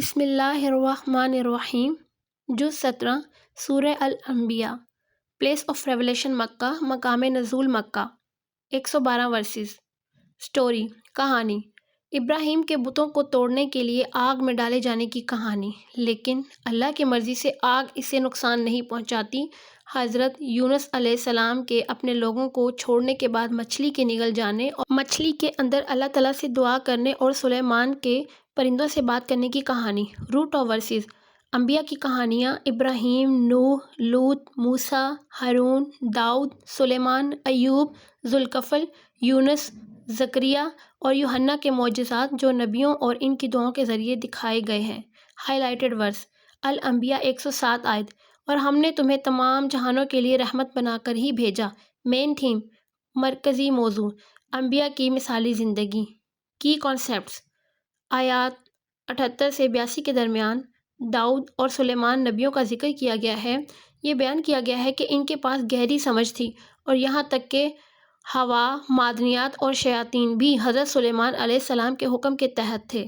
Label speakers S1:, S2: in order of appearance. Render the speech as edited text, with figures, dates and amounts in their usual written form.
S1: بسم اللہ الرحمن الرحیم۔ جز 17 سورہ الانبیاء۔ پلیس آف ریولیشن مکہ، مقام نزول مکہ۔ 112 ورسز۔ سٹوری، کہانی، ابراہیم کے بتوں کو توڑنے کے لیے آگ میں ڈالے جانے کی کہانی، لیکن اللہ کی مرضی سے آگ اسے نقصان نہیں پہنچاتی۔ حضرت یونس علیہ السلام کے اپنے لوگوں کو چھوڑنے کے بعد مچھلی کے نگل جانے اور مچھلی کے اندر اللہ تعالیٰ سے دعا کرنے اور سلیمان کے پرندوں سے بات کرنے کی کہانی۔ Root of verses. انبیاء کی کہانیاں، ابراہیم، نوح، لوط، موسیٰ، ہارون، داؤد، سلیمان، ایوب، ذوالکفل، یونس، زکریا اور یوحنا کے معجزات جو نبیوں اور ان کی دعاؤں کے ذریعے دکھائے گئے ہیں۔ ہائی لائٹڈ ورس۔ الانبیاء 107 آیت۔ اور ہم نے تمہیں تمام جہانوں کے لیے رحمت بنا کر ہی بھیجا۔ مین تھیم، مرکزی موضوع، انبیاء کی مثالی زندگی۔ کی کانسیپٹس۔ آیات 78 سے 82 کے درمیان داؤد اور سلیمان نبیوں کا ذکر کیا گیا ہے۔ یہ بیان کیا گیا ہے کہ ان کے پاس گہری سمجھ تھی، اور یہاں تک کہ ہوا، معدنیات اور شیاطین بھی حضرت سلیمان علیہ السلام کے حکم کے تحت تھے۔